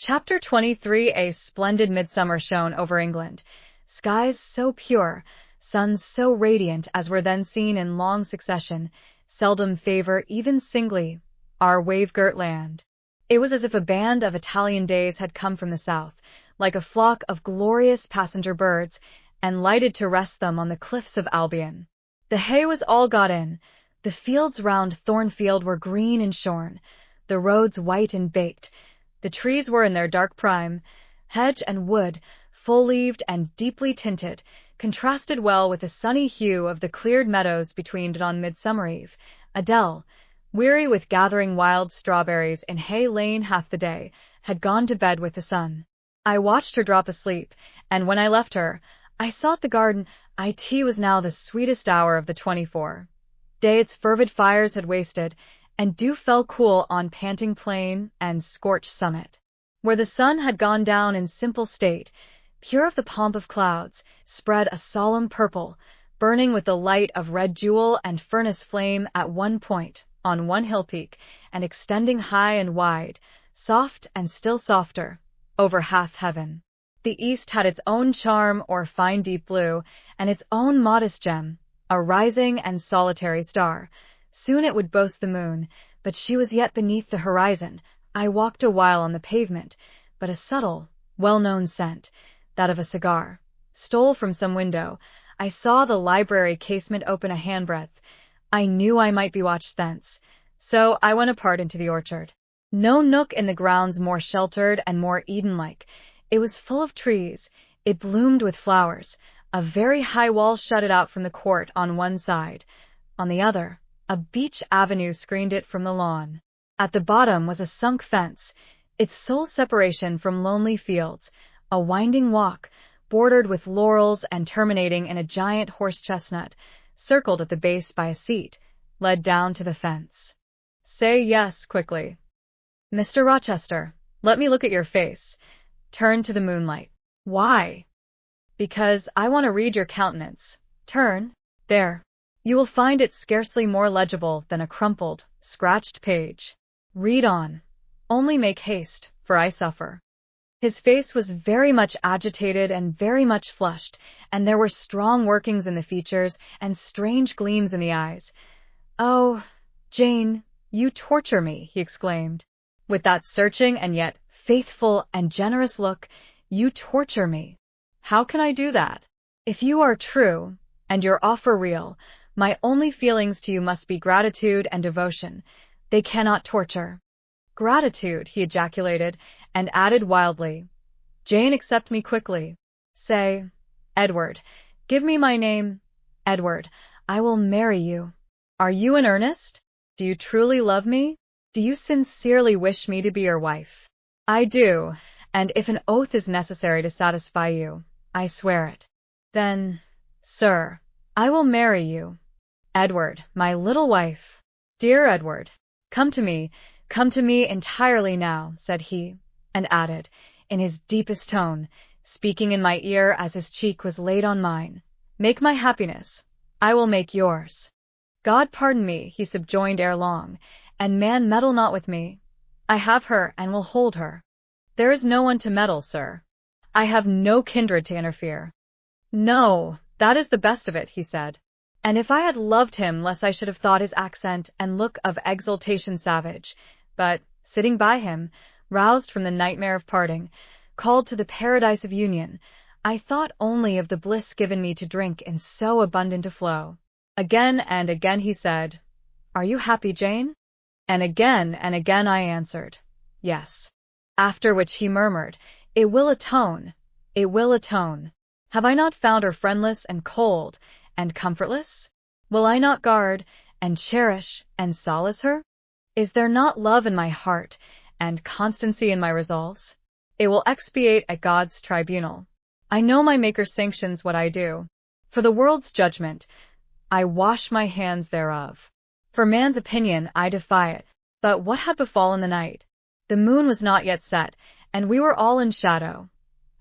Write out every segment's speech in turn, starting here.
Chapter 23. A splendid midsummer shone over England. Skies so pure, suns so radiant as were then seen in long succession, seldom favor even singly our wave-girt land. It was as if a band of Italian days had come from the south, like a flock of glorious passenger birds, and lighted to rest them on the cliffs of Albion. The hay was all got in. The fields round Thornfield were green and shorn, the roads white and baked. The trees were in their dark prime. Hedge and wood, full-leaved and deeply tinted, contrasted well with the sunny hue of the cleared meadows between on Midsummer Eve. Adele, weary with gathering wild strawberries in Hay Lane half the day, had gone to bed with the sun. I watched her drop asleep, and when I left her, I sought the garden. It was now the sweetest hour of the 24 day. Its fervid fires had wasted, and dew fell cool on panting plain and scorched summit. Where the sun had gone down in simple state, pure of the pomp of clouds, spread a solemn purple, burning with the light of red jewel and furnace flame at one point, on one hill peak, and extending high and wide, soft and still softer, over half heaven. The east had its own charm or fine deep blue, and its own modest gem, a rising and solitary star. Soon it would boast the moon, but she was yet beneath the horizon. I walked a while on the pavement, but a subtle, well-known scent, that of a cigar, stole from some window. I saw the library casement open a handbreadth. I knew I might be watched thence, so I went apart into the orchard. No nook in the grounds more sheltered and more Eden-like. It was full of trees. It bloomed with flowers. A very high wall shut it out from the court on one side. On the other, a beech avenue screened it from the lawn. At the bottom was a sunk fence, its sole separation from lonely fields, a winding walk, bordered with laurels and terminating in a giant horse-chestnut, circled at the base by a seat, led down to the fence. "Say yes, quickly." "Mr. Rochester, let me look at your face." Turn to the moonlight. "Why?" "Because I want to read your countenance." "Turn. There. You will find it scarcely more legible than a crumpled, scratched page. Read on. Only make haste, for I suffer." His face was very much agitated and very much flushed, and there were strong workings in the features and strange gleams in the eyes. "Oh, Jane, you torture me," he exclaimed. "With that searching and yet faithful and generous look, you torture me." "How can I do that?" "If you are true, and your offer real, my only feelings to you must be gratitude and devotion. They cannot torture." "Gratitude," he ejaculated, and added wildly, "Jane, accept me quickly. Say, Edward, give me my name. Edward, I will marry you. Are you in earnest? Do you truly love me? Do you sincerely wish me to be your wife?" "I do, and if an oath is necessary to satisfy you, I swear it." "Then, sir, I will marry you. Edward, my little wife. Dear Edward, come to me entirely now," said he, and added, in his deepest tone, speaking in my ear as his cheek was laid on mine, "Make my happiness, I will make yours." "God pardon me," he subjoined ere long, "and man meddle not with me. I have her and will hold her." "There is no one to meddle, sir. I have no kindred to interfere." "No, that is the best of it," he said. And if I had loved him less I should have thought his accent and look of exultation savage, but, sitting by him, roused from the nightmare of parting, called to the paradise of union, I thought only of the bliss given me to drink in so abundant a flow. Again and again he said, "Are you happy, Jane?" And again I answered, "Yes." After which he murmured, "It will atone, it will atone. Have I not found her friendless and cold and comfortless? Will I not guard, and cherish, and solace her? Is there not love in my heart, and constancy in my resolves? It will expiate at God's tribunal. I know my Maker sanctions what I do. For the world's judgment, I wash my hands thereof. For man's opinion, I defy it." But what had befallen the night? The moon was not yet set, and we were all in shadow.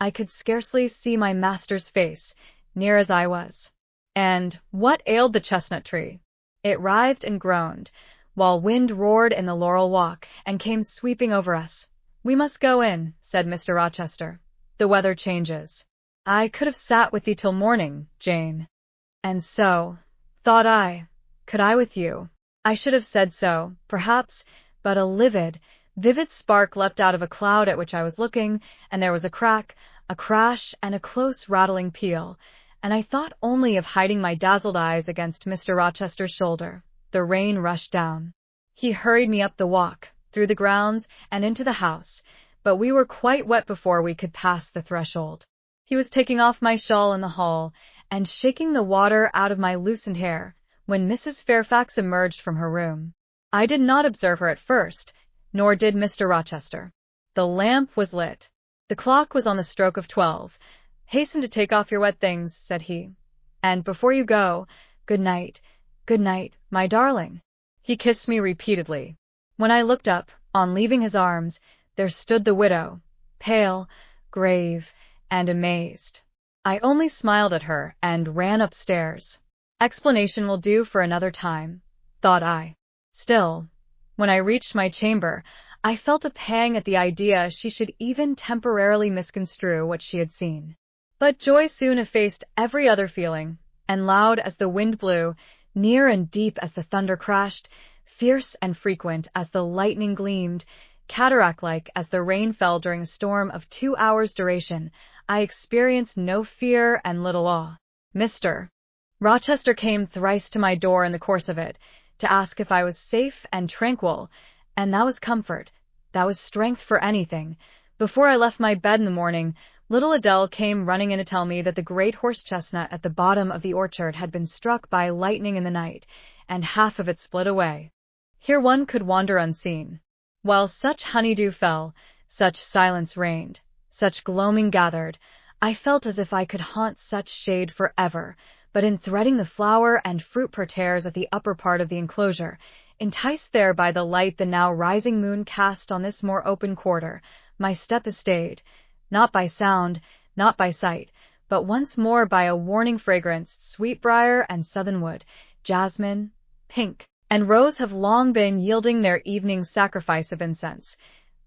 I could scarcely see my master's face, near as I was. And what ailed the chestnut tree? It writhed and groaned, while wind roared in the laurel walk and came sweeping over us. "We must go in," said Mr. Rochester. "The weather changes." "I could have sat with thee till morning, Jane." And so, thought I, could I with you. I should have said so, perhaps, but a vivid spark leapt out of a cloud at which I was looking, and there was a crack, a crash, and a close rattling peal, and I thought only of hiding my dazzled eyes against Mr. Rochester's shoulder. The rain rushed down. He hurried me up the walk, through the grounds, and into the house, but we were quite wet before we could pass the threshold. He was taking off my shawl in the hall, and shaking the water out of my loosened hair, when Mrs. Fairfax emerged from her room. I did not observe her at first, nor did Mr. Rochester. The lamp was lit. The clock was on the stroke of 12. "Hasten to take off your wet things," said he. "And before you go, good night, my darling." He kissed me repeatedly. When I looked up, on leaving his arms, there stood the widow, pale, grave, and amazed. I only smiled at her and ran upstairs. Explanation will do for another time, thought I. Still, when I reached my chamber, I felt a pang at the idea she should even temporarily misconstrue what she had seen. But joy soon effaced every other feeling, and loud as the wind blew, near and deep as the thunder crashed, fierce and frequent as the lightning gleamed, cataract-like as the rain fell during a storm of 2 hours' duration, I experienced no fear and little awe. Mr. Rochester came thrice to my door in the course of it, to ask if I was safe and tranquil, and that was comfort, that was strength for anything. Before I left my bed in the morning, little Adele came running in to tell me that the great horse-chestnut at the bottom of the orchard had been struck by lightning in the night, and half of it split away. Here one could wander unseen. While such honeydew fell, such silence reigned, such gloaming gathered, I felt as if I could haunt such shade forever, but in threading the flower and fruit parterres at the upper part of the enclosure, enticed there by the light the now rising moon cast on this more open quarter, my step is stayed, not by sound, not by sight, but once more by a warning fragrance. Sweetbriar and southernwood, jasmine, pink, and rose have long been yielding their evening sacrifice of incense.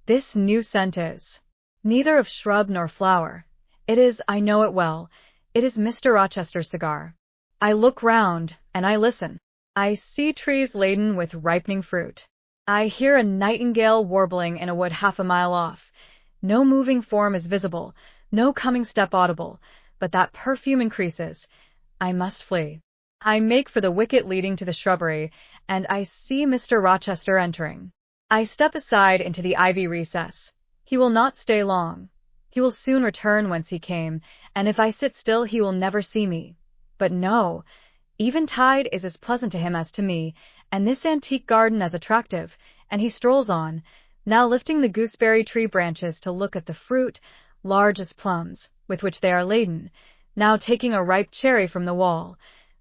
This new scent is neither of shrub nor flower. It is, I know it well, it is Mr. Rochester's cigar. I look round, and I listen. I see trees laden with ripening fruit. I hear a nightingale warbling in a wood half a mile off. No moving form is visible, no coming step audible, but that perfume increases. I must flee. I make for the wicket leading to the shrubbery, and I see Mr. Rochester entering. I step aside into the ivy recess. He will not stay long. He will soon return whence he came, and if I sit still he will never see me. But no, eventide is as pleasant to him as to me, and this antique garden as attractive, and he strolls on, now lifting the gooseberry tree branches to look at the fruit, large as plums, with which they are laden, now taking a ripe cherry from the wall,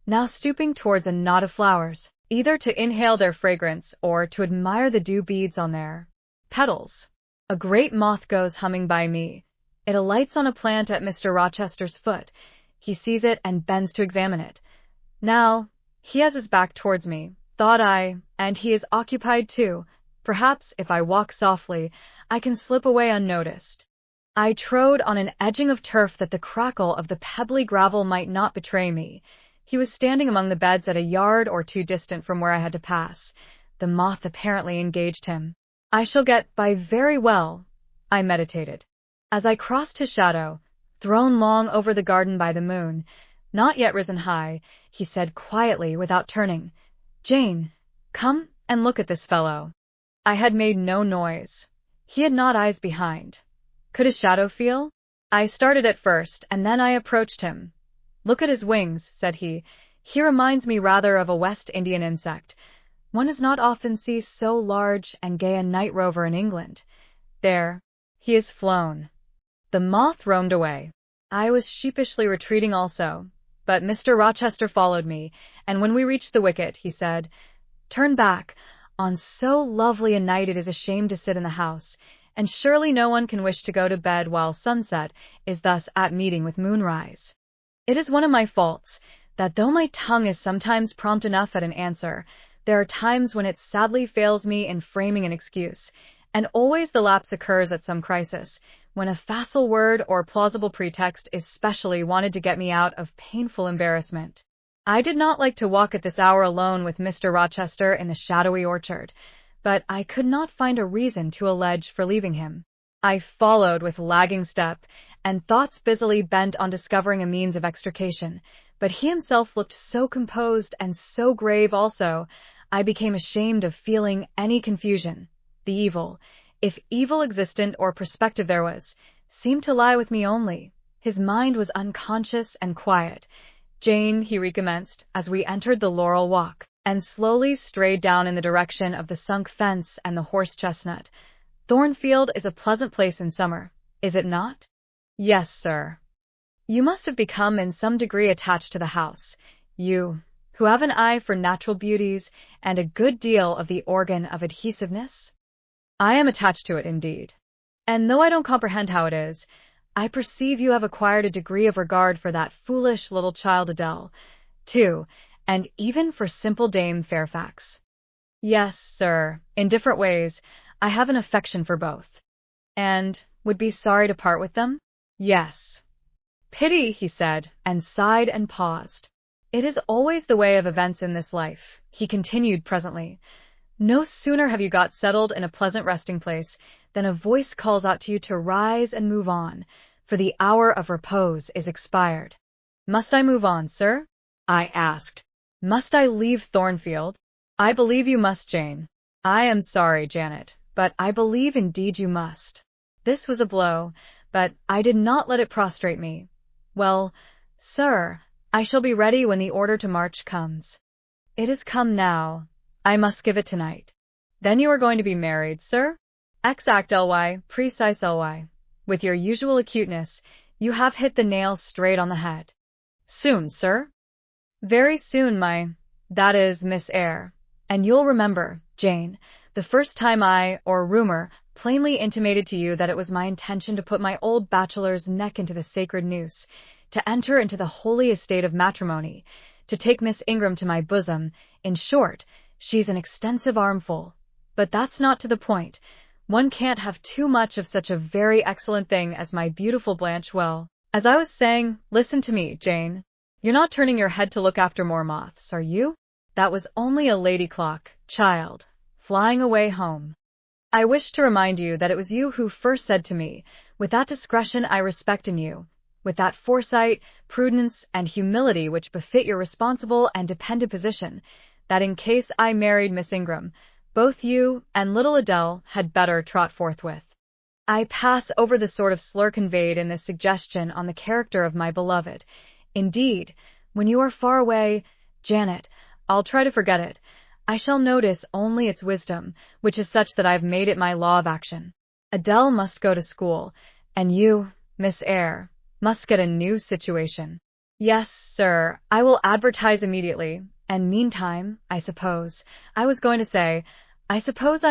now stooping towards a knot of flowers, either to inhale their fragrance or to admire the dew beads on their petals. A great moth goes humming by me. It alights on a plant at Mr. Rochester's foot. He sees it and bends to examine it. Now, he has his back towards me, thought I, and he is occupied too. Perhaps, if I walk softly, I can slip away unnoticed. I trode on an edging of turf that the crackle of the pebbly gravel might not betray me. He was standing among the beds at a yard or two distant from where I had to pass. The moth apparently engaged him. I shall get by very well, I meditated. As I crossed his shadow, thrown long over the garden by the moon, not yet risen high, he said quietly without turning, "Jane, come and look at this fellow." I had made no noise. He had not eyes behind. Could his shadow feel? I started at first, and then I approached him. "Look at his wings," said he. "He reminds me rather of a West Indian insect. One does not often see so large and gay a night rover in England. There, he is flown." The moth roamed away. I was sheepishly retreating also, but Mr. Rochester followed me, and when we reached the wicket, he said, "Turn back. On so lovely a night it is a shame to sit in the house, and surely no one can wish to go to bed while sunset is thus at meeting with moonrise. It is one of my faults, that though my tongue is sometimes prompt enough at an answer, there are times when it sadly fails me in framing an excuse, And always the lapse occurs at some crisis, when a facile word or plausible pretext is specially wanted to get me out of painful embarrassment. I did not like to walk at this hour alone with Mr. Rochester in the shadowy orchard, but I could not find a reason to allege for leaving him. I followed with lagging step, and thoughts busily bent on discovering a means of extrication, but he himself looked so composed and so grave also, I became ashamed of feeling any confusion. The evil, if evil existent or prospective there was, seemed to lie with me only. His mind was unconscious and quiet. Jane, he recommenced, as we entered the laurel walk, and slowly strayed down in the direction of the sunk fence and the horse-chestnut. Thornfield is a pleasant place in summer, is it not? Yes, sir. You must have become in some degree attached to the house, you, who have an eye for natural beauties and a good deal of the organ of adhesiveness? I am attached to it indeed. And though I don't comprehend how it is, I perceive you have acquired a degree of regard for that foolish little child Adele, too, and even for simple Dame Fairfax. Yes, sir, in different ways, I have an affection for both. And would be sorry to part with them? Yes. Pity, he said, and sighed and paused. It is always the way of events in this life, he continued presently. No sooner have you got settled in a pleasant resting place than a voice calls out to you to rise and move on, for the hour of repose is expired. Must I move on, sir? I asked. Must I leave Thornfield? I believe you must, Jane. I am sorry, Janet, but I believe indeed you must. This was a blow, but I did not let it prostrate me. Well, sir, I shall be ready when the order to march comes. It is come now. I must give it tonight. Then you are going to be married, sir? Exact ly, precise ly. With your usual acuteness, you have hit the nail straight on the head. Soon, sir? Very soon, that is, Miss Eyre. And you'll remember, Jane, the first time or rumor, plainly intimated to you that it was my intention to put my old bachelor's neck into the sacred noose, to enter into the holy estate of matrimony, to take Miss Ingram to my bosom, in short, she's an extensive armful. But that's not to the point. One can't have too much of such a very excellent thing as my beautiful Blanche. Well, as I was saying, listen to me, Jane. You're not turning your head to look after more moths, are you? That was only a lady clock, child, flying away home. I wish to remind you that it was you who first said to me, with that discretion I respect in you, with that foresight, prudence, and humility which befit your responsible and dependent position, that in case I married Miss Ingram, both you and little Adele had better trot forthwith. I pass over the sort of slur conveyed in this suggestion on the character of my beloved. Indeed, when you are far away, Janet, I'll try to forget it. I shall notice only its wisdom, which is such that I have made it my law of action. Adele must go to school, and you, Miss Eyre, must get a new situation. Yes, sir, I will advertise immediately, and meantime, I suppose I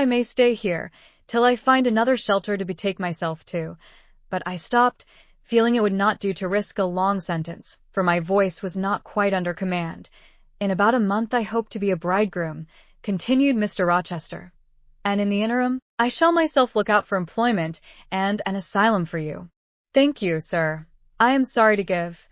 may stay here, till I find another shelter to betake myself to. But I stopped, feeling it would not do to risk a long sentence, for my voice was not quite under command. In about a month I hope to be a bridegroom, continued Mr. Rochester. And in the interim, I shall myself look out for employment and an asylum for you. Thank you, sir. I am sorry to give.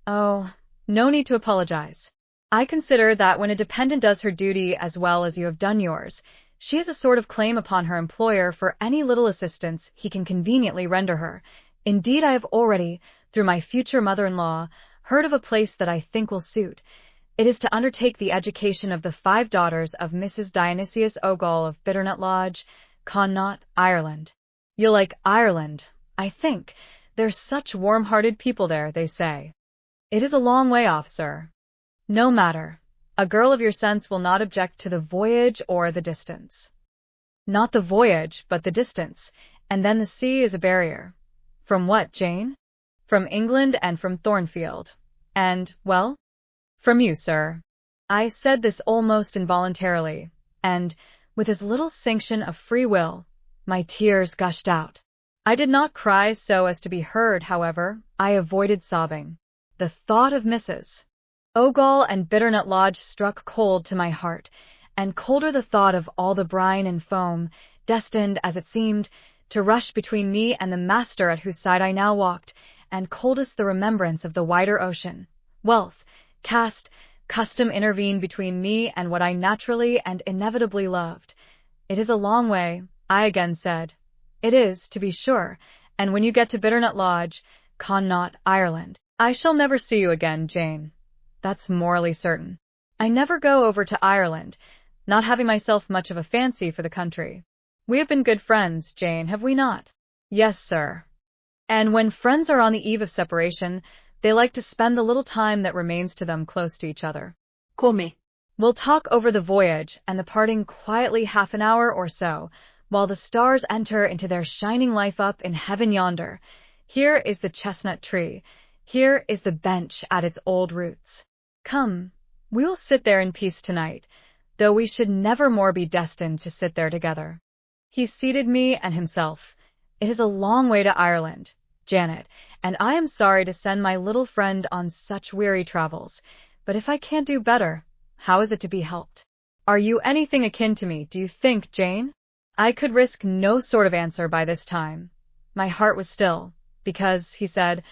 Oh, no need to apologize. I consider that when a dependent does her duty as well as you have done yours, she has a sort of claim upon her employer for any little assistance he can conveniently render her. Indeed, I have already, through my future mother-in-law, heard of a place that I think will suit. It is to undertake the education of the 5 daughters of Mrs. Dionysius Ogle of Bitternut Lodge, Connaught, Ireland. You'll like Ireland, I think. There's such warm-hearted people there, they say. It is a long way off, sir. No matter. A girl of your sense will not object to the voyage or the distance. Not the voyage, but the distance, and then the sea is a barrier. From what, Jane? From England and from Thornfield. And, well? From you, sir. I said this almost involuntarily, and, with as little sanction of free will, my tears gushed out. I did not cry so as to be heard, however. I avoided sobbing. The thought of Mrs. Ogle and Bitternut Lodge struck cold to my heart, and colder the thought of all the brine and foam, destined, as it seemed, to rush between me and the master at whose side I now walked, and coldest the remembrance of the wider ocean. Wealth, caste, custom intervene between me and what I naturally and inevitably loved. It is a long way, I again said. It is, to be sure, and when you get to Bitternut Lodge, Connaught, Ireland, I shall never see you again, Jane. That's morally certain. I never go over to Ireland, not having myself much of a fancy for the country. We have been good friends, Jane, have we not? Yes, sir. And when friends are on the eve of separation, they like to spend the little time that remains to them close to each other. Come. We'll talk over the voyage and the parting quietly half an hour or so, while the stars enter into their shining life up in heaven yonder. Here is the chestnut tree. Here is the bench at its old roots. Come, we will sit there in peace tonight, though we should never more be destined to sit there together. He seated me and himself. It is a long way to Ireland, Janet, and I am sorry to send my little friend on such weary travels, but if I can't do better, how is it to be helped? Are you anything akin to me, do you think, Jane? I could risk no sort of answer by this time. My heart was still, because, he said,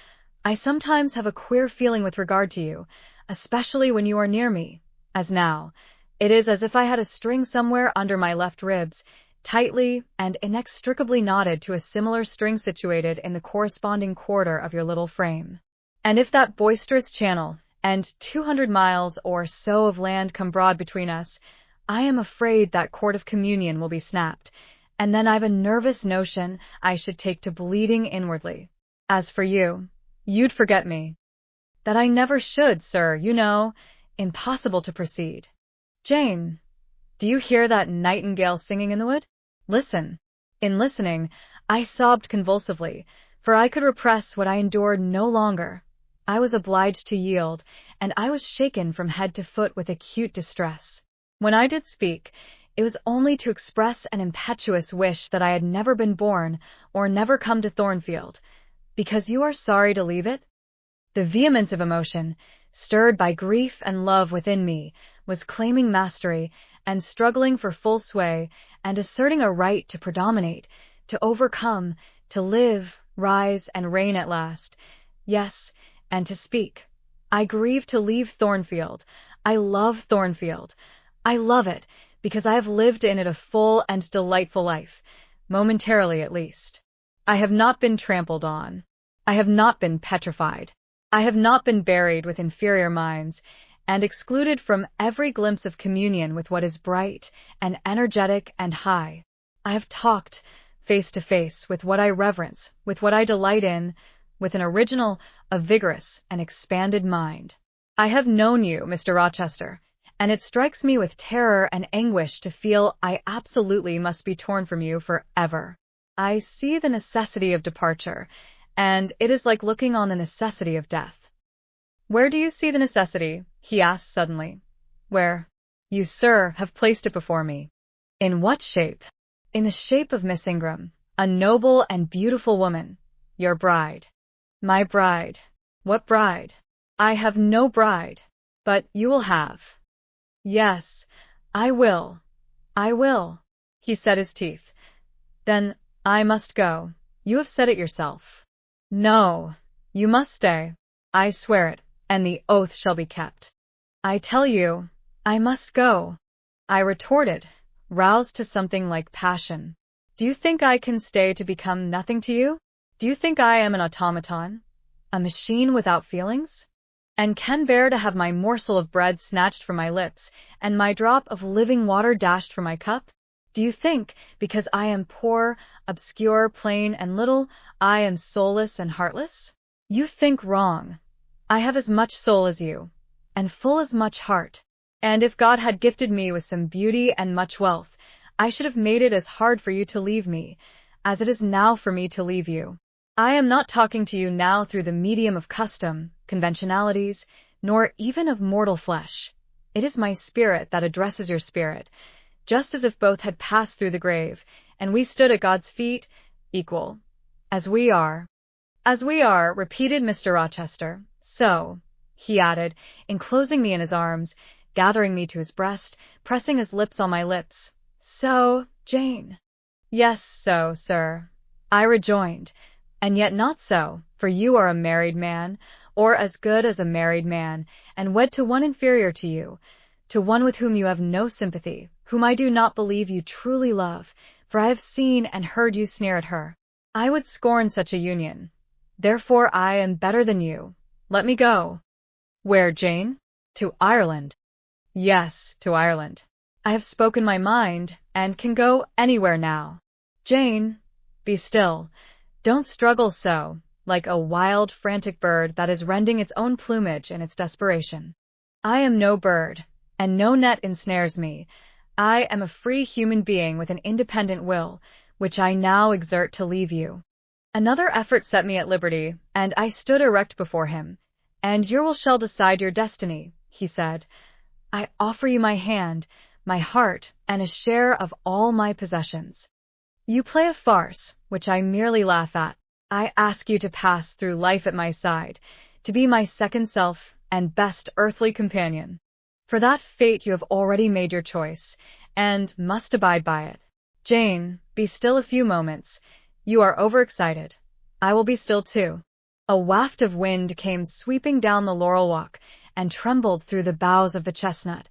I sometimes have a queer feeling with regard to you, especially when you are near me, as now. It is as if I had a string somewhere under my left ribs, tightly and inextricably knotted to a similar string situated in the corresponding quarter of your little frame. And if that boisterous channel and 200 miles or so of land come broad between us, I am afraid that cord of communion will be snapped, and then I've a nervous notion I should take to bleeding inwardly. As for you, you'd forget me. That I never should, sir, you know. Impossible to proceed. Jane, do you hear that nightingale singing in the wood? Listen. In listening, I sobbed convulsively, for I could repress what I endured no longer. I was obliged to yield, and I was shaken from head to foot with acute distress. When I did speak, it was only to express an impetuous wish that I had never been born or never come to Thornfield. Because you are sorry to leave it? The vehemence of emotion, stirred by grief and love within me, was claiming mastery and struggling for full sway and asserting a right to predominate, to overcome, to live, rise, and reign at last. Yes, and to speak. I grieve to leave Thornfield. I love Thornfield. I love it because I have lived in it a full and delightful life, momentarily at least. I have not been trampled on. I have not been petrified. I have not been buried with inferior minds and excluded from every glimpse of communion with what is bright and energetic and high. I have talked face to face with what I reverence, with what I delight in, with an original, a vigorous, and expanded mind. I have known you, Mr. Rochester, and it strikes me with terror and anguish to feel I absolutely must be torn from you forever. I see the necessity of departure, and it is like looking on the necessity of death. Where do you see the necessity? He asked suddenly. Where? You, sir, have placed it before me. In what shape? In the shape of Miss Ingram, a noble and beautiful woman, your bride. My bride. What bride? I have no bride, but you will have. Yes, I will. I will. He set his teeth. Then I must go. You have said it yourself. No, you must stay. I swear it, and the oath shall be kept. I tell you, I must go. I retorted, roused to something like passion. Do you think I can stay to become nothing to you? Do you think I am an automaton? A machine without feelings? And can bear to have my morsel of bread snatched from my lips, and my drop of living water dashed from my cup? Do you think, because I am poor, obscure, plain, and little, I am soulless and heartless? You think wrong. I have as much soul as you, and full as much heart. And if God had gifted me with some beauty and much wealth, I should have made it as hard for you to leave me, as it is now for me to leave you. I am not talking to you now through the medium of custom, conventionalities, nor even of mortal flesh. It is my spirit that addresses your spirit, just as if both had passed through the grave, and we stood at God's feet, equal. As we are. As we are, repeated Mr. Rochester. So, he added, enclosing me in his arms, gathering me to his breast, pressing his lips on my lips. "So, Jane." "Yes, so, sir," I rejoined, "and yet not so, for you are a married man, or as good as a married man, and wed to one inferior to you, to one with whom you have no sympathy, whom I do not believe you truly love, for I have seen and heard you sneer at her. I would scorn such a union. Therefore I am better than you. Let me go." "Where, Jane?" "To Ireland." "Yes, to Ireland. I have spoken my mind, and can go anywhere now." "Jane, be still. Don't struggle so, like a wild, frantic bird that is rending its own plumage in its desperation. I am no bird, and no net ensnares me. I am a free human being with an independent will, which I now exert to leave you." Another effort set me at liberty, and I stood erect before him. "And your will shall decide your destiny," he said. "I offer you my hand, my heart, and a share of all my possessions. You play a farce, which I merely laugh at. I ask you to pass through life at my side, to be my second self and best earthly companion. For that fate you have already made your choice, and must abide by it. Jane, be still a few moments. You are overexcited. I will be still too." A waft of wind came sweeping down the laurel walk and trembled through the boughs of the chestnut.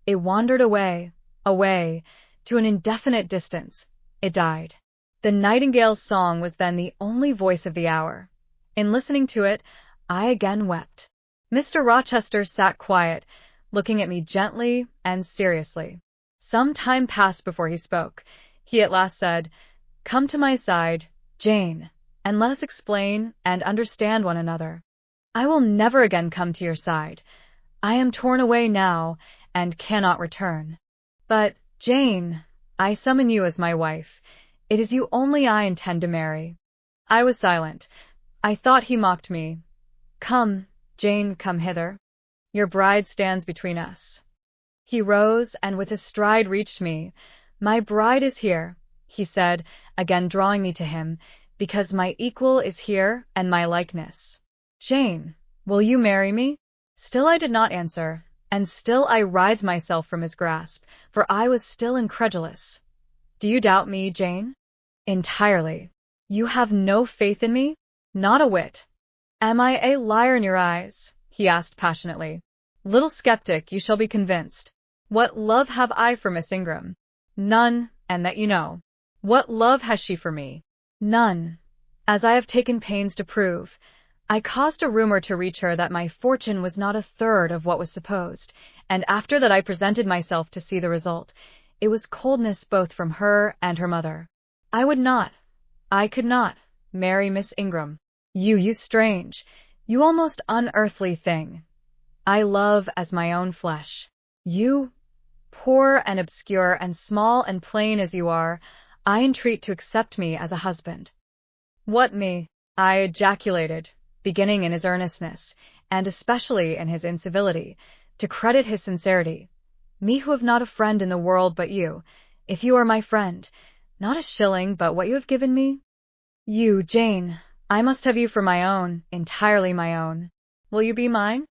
It wandered away, away, to an indefinite distance. It died. The nightingale's song was then the only voice of the hour. In listening to it, I again wept. Mr. Rochester sat quiet, looking at me gently and seriously. Some time passed before he spoke. He at last said, "Come to my side, Jane, and let us explain and understand one another. I will never again come to your side. I am torn away now, and cannot return. But, Jane, I summon you as my wife. It is you only I intend to marry." I was silent. I thought he mocked me. "Come, Jane, come hither. Your bride stands between us." He rose, and with a stride reached me. "My bride is here," he said, again drawing me to him, "because my equal is here and my likeness. Jane, will you marry me?" Still I did not answer, and still I writhed myself from his grasp, for I was still incredulous. "Do you doubt me, Jane?" "Entirely." "You have no faith in me?" "Not a whit." "Am I a liar in your eyes?" he asked passionately. "Little skeptic, you shall be convinced. What love have I for Miss Ingram?" "None, and that you know." "What love has she for me?" "None, as I have taken pains to prove. I caused a rumor to reach her that my fortune was not a third of what was supposed, and after that I presented myself to see the result. It was coldness both from her and her mother. I could not, marry Miss Ingram. You strange, you almost unearthly thing. I love as my own flesh. You, poor and obscure and small and plain as you are, I entreat to accept me as a husband." "What me?" I ejaculated, beginning in his earnestness, and especially in his incivility, to credit his sincerity. "Me who have not a friend in the world but you, if you are my friend, not a shilling but what you have given me? You, Jane, I must have you for my own, entirely my own. Will you be mine?"